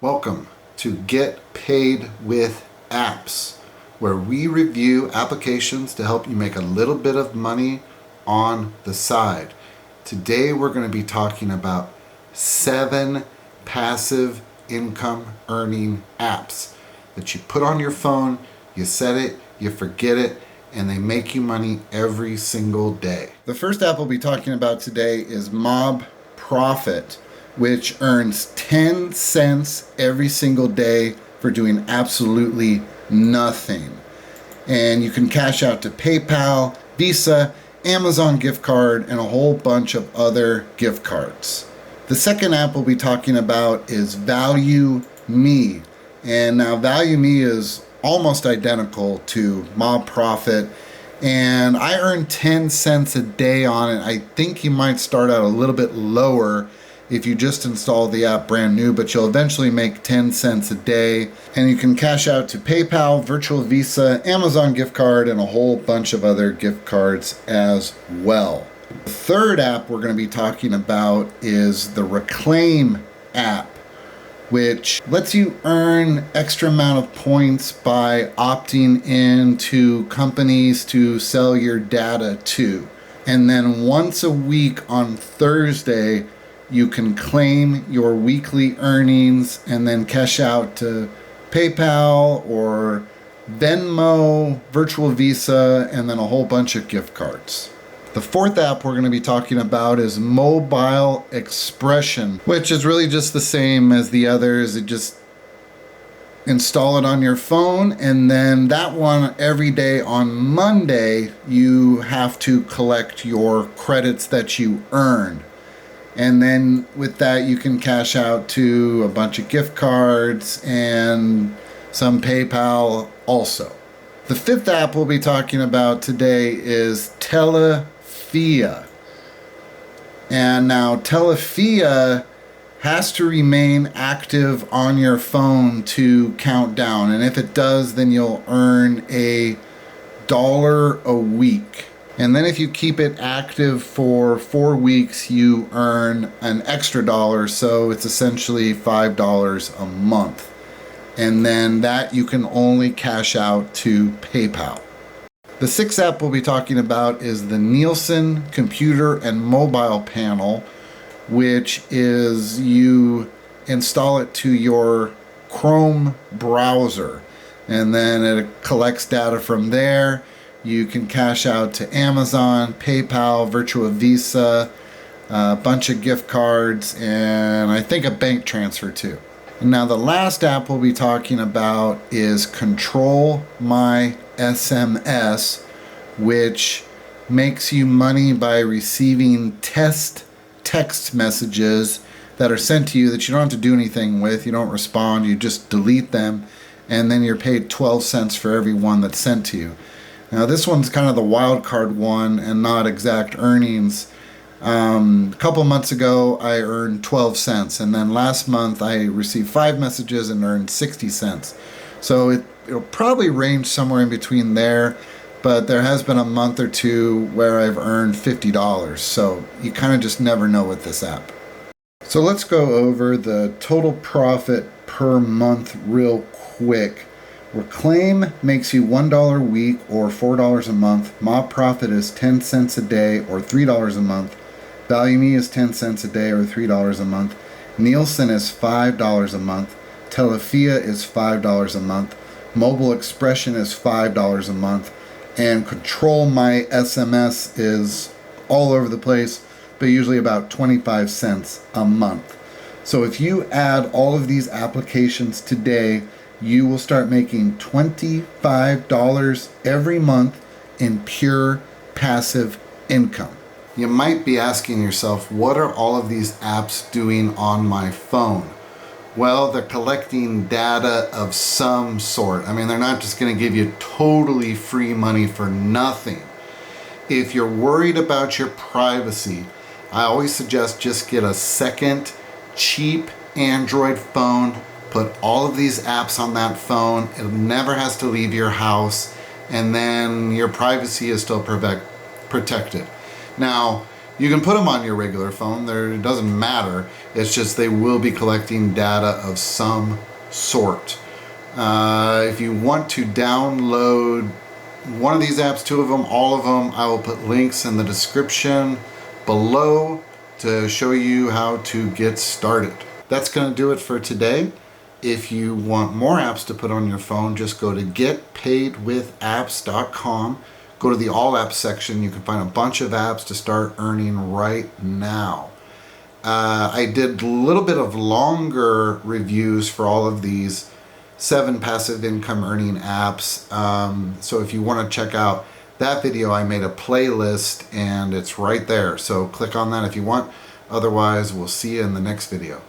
Welcome to Get Paid with Apps, where we review applications to help you make a little bit of money on the side. Today we're going to be talking about 7 passive income earning apps that you put on your phone, you set it, you forget it, and they make you money every single day. The first app we'll be talking about today is MobileXpression, which earns 10 cents every single day for doing absolutely nothing. And you can cash out to PayPal, Visa, Amazon gift card, and a whole bunch of other gift cards. The second app we'll be talking about is Value Me. And now Value Me is almost identical to MobileXpression, and I earn 10 cents a day on it. I think you might start out a little bit lower if you just install the app brand new, but you'll eventually make 10 cents a day. And you can cash out to PayPal, Virtual Visa, Amazon gift card, and a whole bunch of other gift cards as well. The third app we're going to be talking about is the Reclaim app, which lets you earn extra amount of points by opting into companies to sell your data to. And then once a week on Thursday, you can claim your weekly earnings and then cash out to PayPal or Venmo, Virtual Visa, and then a whole bunch of gift cards. The fourth app we're going to be talking about is MobileXpression, which is really just the same as the others. It just install it on your phone, and then that one every day on Monday you have to collect your credits that you earned. And then with that, you can cash out to a bunch of gift cards and some PayPal also. The fifth app we'll be talking about today is Telefia. And now Telefia has to remain active on your phone to count down. And if it does, then you'll earn $1 a week. And then if you keep it active for 4 weeks, you earn an extra $1, so it's essentially $5 a month. And then that you can only cash out to PayPal. The sixth app we'll be talking about is the Nielsen Computer and Mobile Panel, which is you install it to your Chrome browser, and then it collects data from there. You can cash out to Amazon, PayPal, Virtual Visa, a bunch of gift cards, and I think a bank transfer too. And now the last app we'll be talking about is Control My SMS, which makes you money by receiving text messages that are sent to you that you don't have to do anything with. You don't respond, you just delete them, and then you're paid 12 cents for every one that's sent to you. Now this one's kind of the wild card one and not exact earnings. A couple months ago I earned 12 cents, and then last month I received 5 messages and earned 60 cents. So it'll probably range somewhere in between there, but there has been a month or two where I've earned $50. So you kind of just never know with this app. So let's go over the total profit per month real quick. Reclaim makes you $1 a week or $4 a month. MobileXpression is 10 cents a day or $3 a month. Value Me is 10 cents a day or $3 a month. Nielsen is $5 a month. Telefia is $5 a month. MobileXpression is $5 a month. And Control My SMS is all over the place, but usually about 25 cents a month. So if you add all of these applications today, you will start making $25 every month in pure passive income. You might be asking yourself, what are all of these apps doing on my phone? Well, they're collecting data of some sort. I mean, they're not just going to give you totally free money for nothing. If you're worried about your privacy, I always suggest just get a second cheap Android phone. Put all of these apps on that phone. It never has to leave your house, and then your privacy is still protected. Now, You can put them on your regular phone. It doesn't matter. It's just they will be collecting data of some sort. If you want to download one of these apps, two of them, all of them, I will put links in the description below to show you how to get started. That's going to do it for today. If you want more apps to put on your phone, just go to getpaidwithapps.com. Go to the All Apps section. You can find a bunch of apps to start earning right now. I did a little bit of longer reviews for all of these 7 passive income earning apps. So if you want to check out that video, I made a playlist and it's right there. So click on that if you want. Otherwise, we'll see you in the next video.